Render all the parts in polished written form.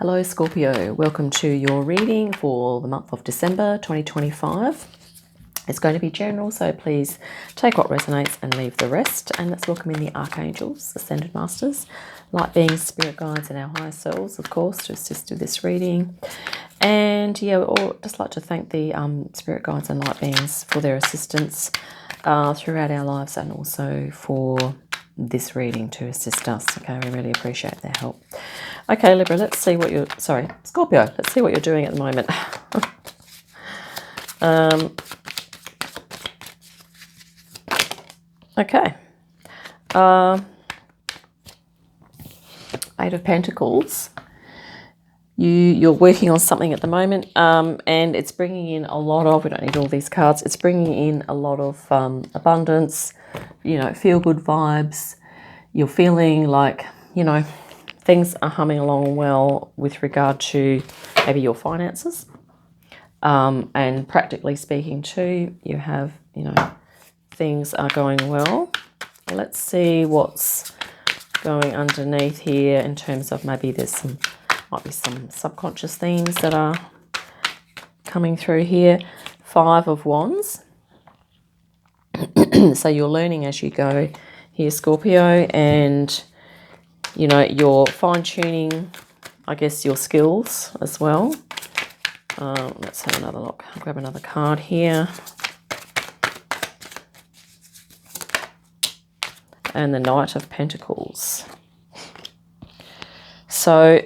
Hello Scorpio, welcome to your reading for the month of December 2025. It's going to be general, so please take what resonates and leave the rest. And let's welcome in the Archangels, Ascendant Masters, light beings, spirit guides, and our higher selves, of course, to assist with this reading. And yeah, we'd all just like to thank the spirit guides and light beings for their assistance throughout our lives, and also for this reading to assist us. Okay, we really appreciate their help. Okay, Libra, let's see what you're, Scorpio, let's see what you're doing at the moment. Okay. 8 of Pentacles. You're working on something at the moment, and it's bringing in a lot of, we don't need all these cards, it's bringing in a lot of abundance, feel-good vibes. You're feeling like, things are humming along well with regard to maybe your finances. And practically speaking too, you have, things are going well. Let's see what's going underneath here in terms of maybe might be some subconscious themes that are coming through here. 5 of Wands. So you're learning as you go here, Scorpio, and you're fine-tuning, I guess, your skills as well. Let's have another look. I'll grab another card here. And the Knight of Pentacles. So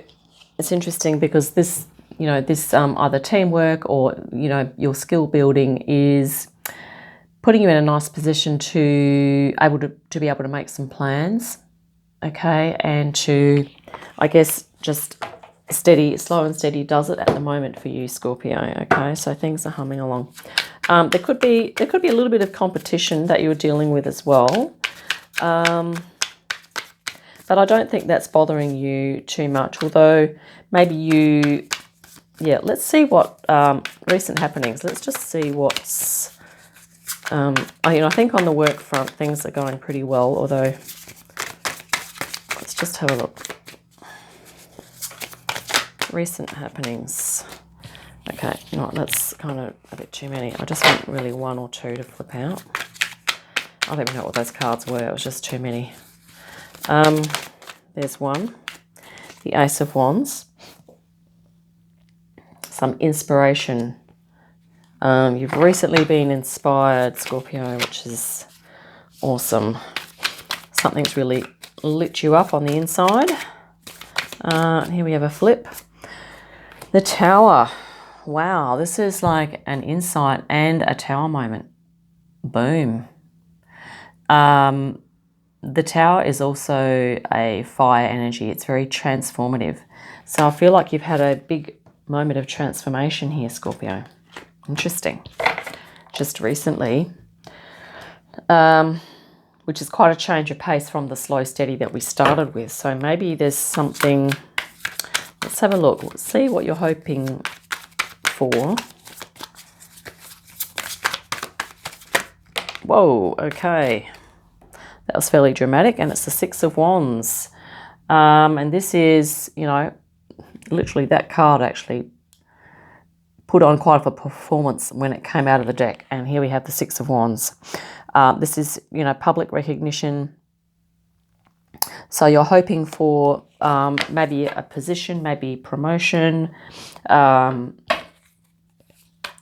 it's interesting because this, this either teamwork or, your skill building is putting you in a nice position to be able to make some plans. Okay, and to, I guess, just slow and steady does it at the moment for you, Scorpio. Okay, so things are humming along. There could be a little bit of competition that you're dealing with as well, but I don't think that's bothering you too much. Although maybe let's see what recent happenings. Let's just see what's. I think on the work front things are going pretty well. Although. Let's just have a look. Recent happenings. Okay, that's kind of a bit too many. I just want really 1 or 2 to flip out. I don't even know what those cards were. It was just too many. There's one. The Ace of Wands. Some inspiration. You've recently been inspired, Scorpio, which is awesome. Something's really lit you up on the inside. Here we have a flip. The Tower. Wow, this is like an insight and a tower moment. Boom. The Tower is also a fire energy. It's very transformative. So I feel like you've had a big moment of transformation here, Scorpio. Interesting. Just recently. Which is quite a change of pace from the slow steady that we started with. So maybe there's something. Let's have a look. Let's see what you're hoping for. Whoa, okay. That was fairly dramatic, and it's the 6 of Wands. And this is, literally that card actually put on quite a performance when it came out of the deck. And here we have the 6 of Wands. This is, public recognition. So you're hoping for maybe a position, maybe promotion. And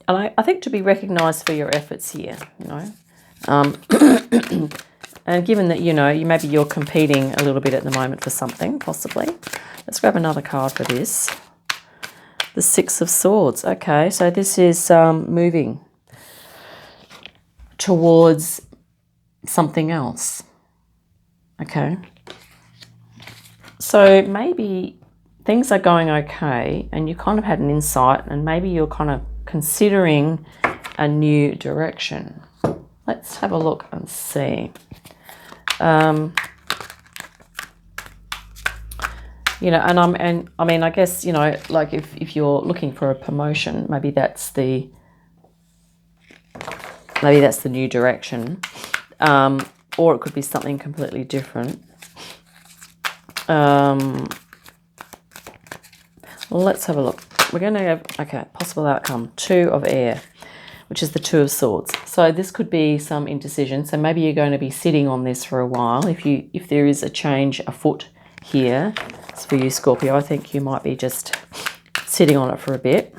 I think to be recognised for your efforts here, And given that, maybe you're competing a little bit at the moment for something, possibly. Let's grab another card for this. The 6 of Swords. Okay, so this is moving towards something else. Okay. So maybe things are going okay and you kind of had an insight and maybe you're kind of considering a new direction. Let's have a look and see. I guess, like if you're looking for a promotion, maybe that's the new direction. Or it could be something completely different. Let's have a look. We're going to have, okay, possible outcome, 2 of air, which is the 2 of swords. So this could be some indecision. So maybe you're going to be sitting on this for a while. If there is a change afoot here, it's for you, Scorpio, I think you might be just sitting on it for a bit.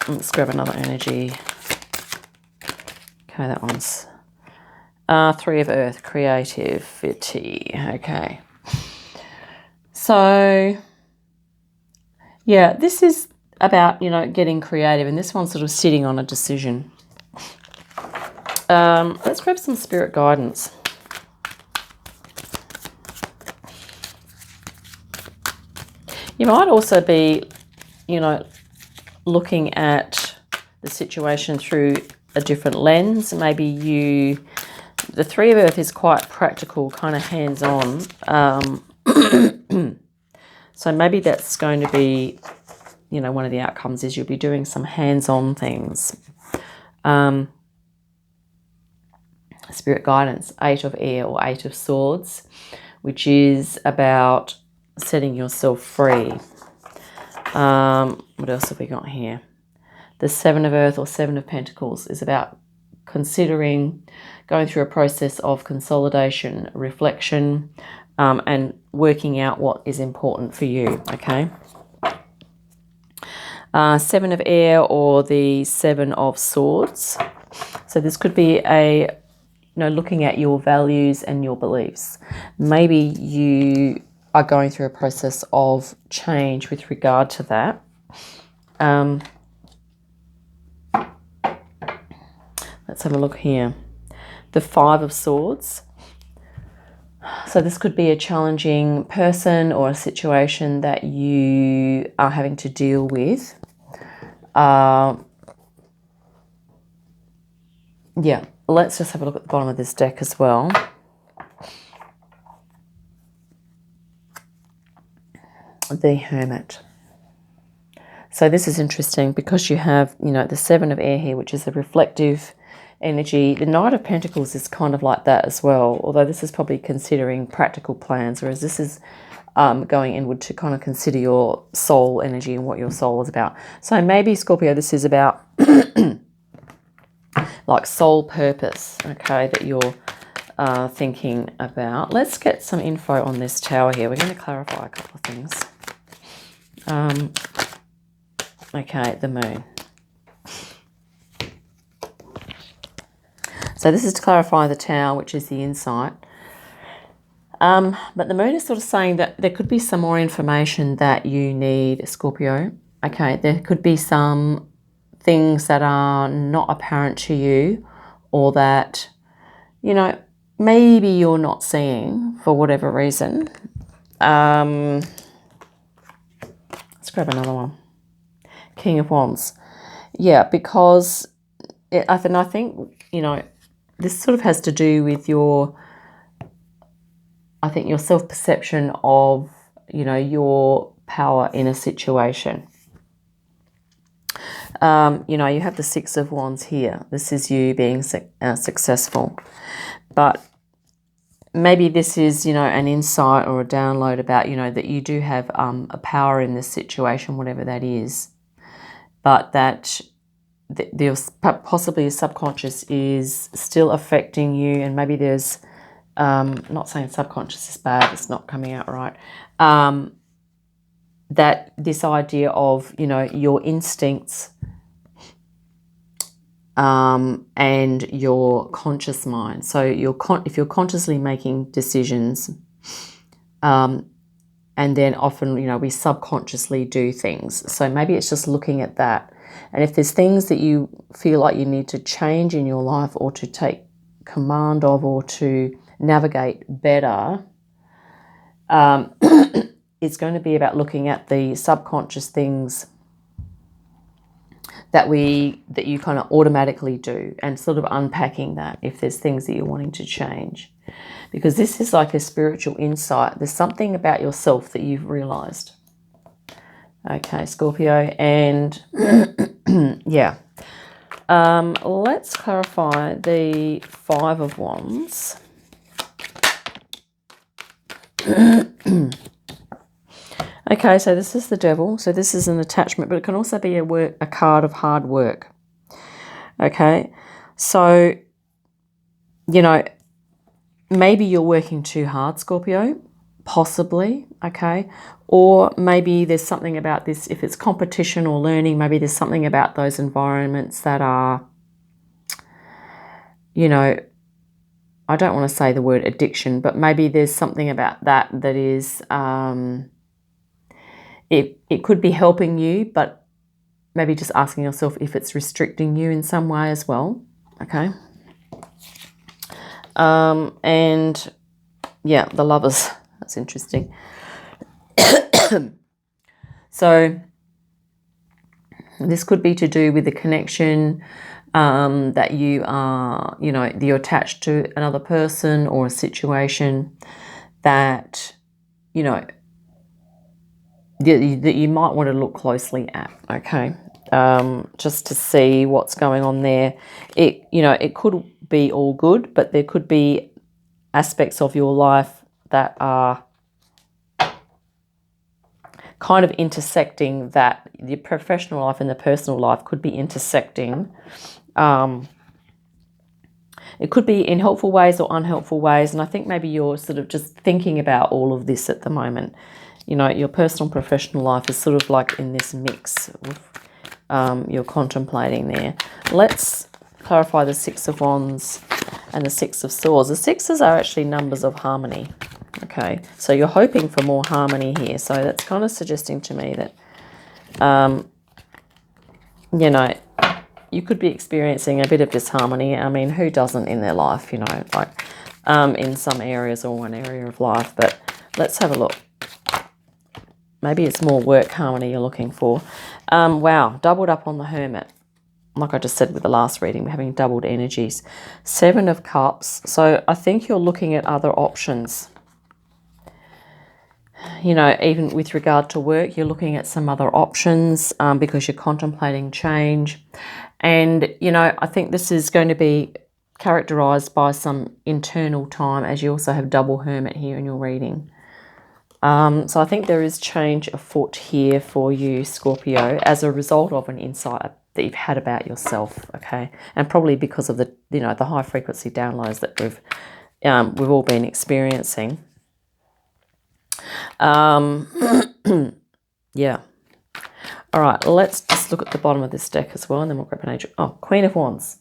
Let's grab another energy. Okay, that one's 3 of earth, creativity. Okay. So, yeah, this is about, getting creative, and this one's sort of sitting on a decision. Let's grab some spirit guidance. You might also be, looking at the situation through a different lens. Maybe the 3 of earth is quite practical, kind of hands-on. So maybe that's going to be, one of the outcomes is you'll be doing some hands-on things. Spirit guidance, 8 of air or 8 of swords, which is about setting yourself free. What else have we got here? The 7 of earth or 7 of pentacles is about considering going through a process of consolidation, reflection, and working out what is important for you, okay? 7 of air or the 7 of swords. So this could be looking at your values and your beliefs. Maybe you are going through a process of change with regard to that. Let's have a look here. The 5 of swords. So this could be a challenging person or a situation that you are having to deal with. Yeah, let's just have a look at the bottom of this deck as well. The Hermit. So this is interesting because you have, the 7 of air here, which is the reflective energy. The Knight of Pentacles is kind of like that as well, although this is probably considering practical plans, whereas this is going inward to kind of consider your soul energy and what your soul is about. So maybe, Scorpio, this is about like soul purpose, okay, that you're thinking about. Let's get some info on this Tower here. We're going to clarify a couple of things. Okay, the Moon. So this is to clarify the Tower, which is the insight. But the Moon is sort of saying that there could be some more information that you need, Scorpio. Okay, there could be some things that are not apparent to you, or that, maybe you're not seeing for whatever reason. Let's grab another one. King of Wands. Yeah, because I think, this sort of has to do with your self-perception of, your power in a situation. You have the 6 of Wands here. This is you being successful. But maybe this is, an insight or a download about, that you do have a power in this situation, whatever that is. But that possibly your subconscious is still affecting you, and maybe there's, not saying subconscious is bad, it's not coming out right, that this idea of, your instincts and your conscious mind. So if you're consciously making decisions, and then often, we subconsciously do things. So maybe it's just looking at that. And if there's things that you feel like you need to change in your life, or to take command of, or to navigate better, it's going to be about looking at the subconscious things that you kind of automatically do, and sort of unpacking that if there's things that you're wanting to change. Because this is like a spiritual insight. There's something about yourself that you've realized. Okay, Scorpio, and yeah. Let's clarify the 5 of Wands. Okay, so this is the Devil. So this is an attachment, but it can also be a card of hard work. Okay, so, you know, maybe you're working too hard, Scorpio, possibly, okay? Or maybe there's something about this, if it's competition or learning, maybe there's something about those environments that are, you know, I don't want to say the word addiction, but maybe there's something about that that is, it could be helping you, but maybe just asking yourself if it's restricting you in some way as well, okay? And yeah, the Lovers, that's interesting. So this could be to do with the connection that you are, you know, you're attached to another person or a situation that, you know, that you might want to look closely at, okay? Just to see what's going on there. It, you know, it could be all good, but there could be aspects of your life that are kind of intersecting, that the professional life and the personal life could be intersecting. It could be in helpful ways or unhelpful ways, and I think maybe you're sort of just thinking about all of this at the moment. You know, your personal and professional life is sort of like in this mix with, you're contemplating there. Let's clarify the Six of Wands and the Six of Swords. The sixes are actually numbers of harmony. Okay, so you're hoping for more harmony here. So that's kind of suggesting to me that, you know, you could be experiencing a bit of disharmony. I mean, who doesn't in their life, you know, like in some areas or one area of life. But let's have a look. Maybe it's more work harmony you're looking for. Wow, doubled up on the Hermit. Like I just said with the last reading, we're having doubled energies. Seven of Cups. So I think you're looking at other options. You know, even with regard to work, you're looking at some other options because you're contemplating change. And, you know, I think this is going to be characterized by some internal time, as you also have double Hermit here in your reading. So I think there is change afoot here for you, Scorpio, as a result of an insight that you've had about yourself, okay? And probably because of the, you know, the high frequency downloads that we've all been experiencing. Yeah. All right, let's just look at the bottom of this deck as well, and then we'll grab an angel. Oh, Queen of Wands.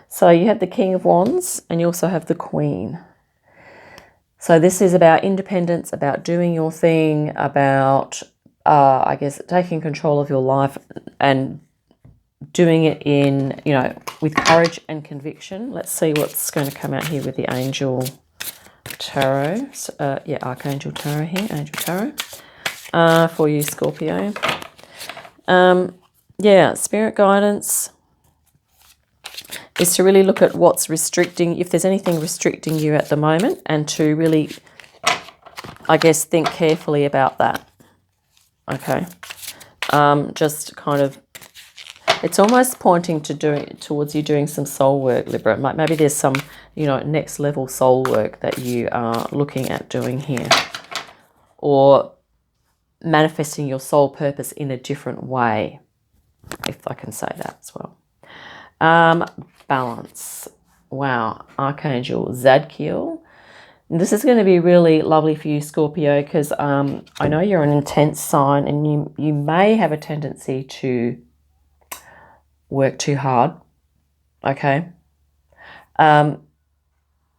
So you have the King of Wands, and you also have the Queen. So this is about independence, about doing your thing, about, I guess, taking control of your life and doing it in, you know, with courage and conviction. Let's see what's going to come out here with the Angel Tarot. Yeah, Archangel Tarot here, Angel Tarot, for you, Scorpio. Yeah, spirit guidance is to really look at what's restricting, if there's anything restricting you at the moment, and to really, I guess, think carefully about that. Okay. Just kind of, it's almost pointing to towards you doing some soul work, Libra. Maybe there's some, you know, next level soul work that you are looking at doing here, or manifesting your soul purpose in a different way, if I can say that as well. Balance. Wow. Archangel Zadkiel. This is going to be really lovely for you, Scorpio, because I know you're an intense sign, and you may have a tendency to work too hard. Okay.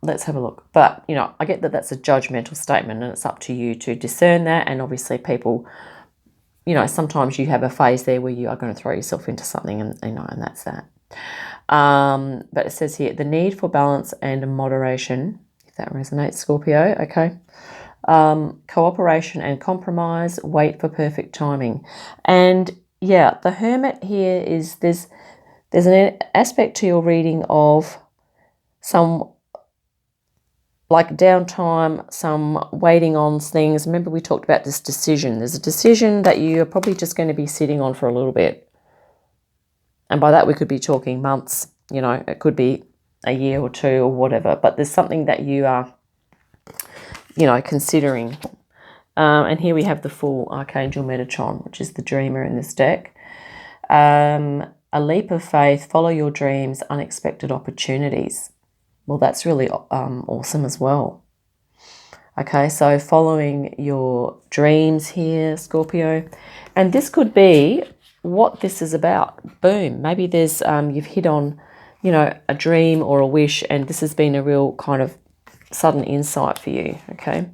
Let's have a look. But, you know, I get that that's a judgmental statement, and it's up to you to discern that. And obviously people, you know, sometimes you have a phase there where you are going to throw yourself into something, and, you know, and that's that. But it says here, the need for balance and moderation, if that resonates, Scorpio, okay. Cooperation and compromise, wait for perfect timing. And yeah, the Hermit here is, there's an aspect to your reading of some like downtime, some waiting on things. Remember we talked about this decision. There's a decision that you're probably just going to be sitting on for a little bit. And by that we could be talking months, you know, it could be a year or two or whatever. But there's something that you're you know, considering. And here we have the full Archangel Metatron, which is the dreamer in this deck. A leap of faith, follow your dreams, unexpected opportunities. Well, that's really awesome as well. Okay, so following your dreams here, Scorpio. And this could be what this is about. Boom. Maybe there's you've hit on, you know, a dream or a wish, and this has been a real kind of sudden insight for you. Okay.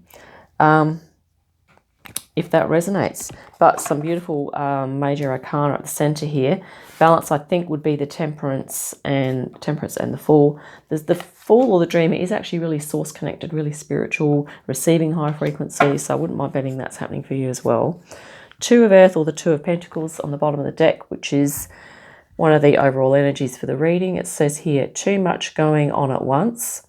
If that resonates. But some beautiful major arcana at the center here. Balance, I think, would be the Temperance and the Fool. There's the Fool or the Dreamer is actually really source connected, really spiritual, receiving high frequency. So I wouldn't mind betting that's happening for you as well. Two of Earth or the Two of Pentacles on the bottom of the deck, which is one of the overall energies for the reading. It says here, too much going on at once.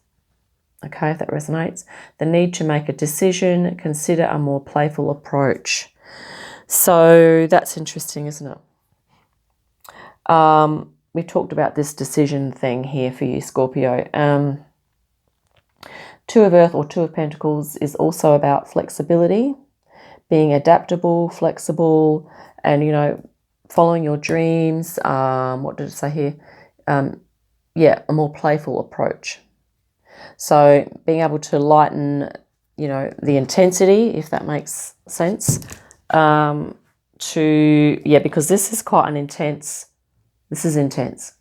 Okay, if that resonates. The need to make a decision, consider a more playful approach. So that's interesting, isn't it? We talked about this decision thing here for you, Scorpio. Two of Earth or Two of Pentacles is also about flexibility, being adaptable, flexible, and, you know, following your dreams. What did it say here? Yeah, a more playful approach. So being able to lighten, you know, the intensity, if that makes sense, because this is quite an intense, this is intense,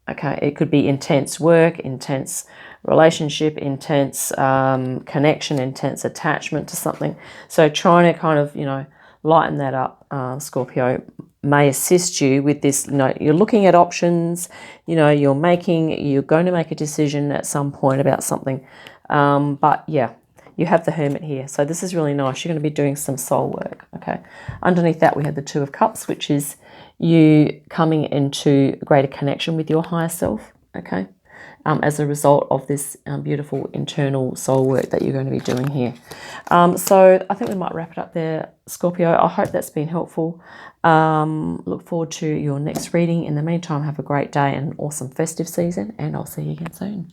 okay? It could be intense work, intense relationship, intense connection, intense attachment to something. So trying to kind of, you know, lighten that up, Scorpio, may assist you with this. You know, you're looking at options, you know, you're going to make a decision at some point about something. But yeah, you have the Hermit here. So this is really nice. You're going to be doing some soul work, okay? Underneath that, we have the Two of Cups, which is you coming into greater connection with your higher self, okay? As a result of this beautiful internal soul work that you're going to be doing here. So I think we might wrap it up there, Scorpio. I hope that's been helpful. Look forward to your next reading. In the meantime, have a great day and an awesome festive season, and I'll see you again soon.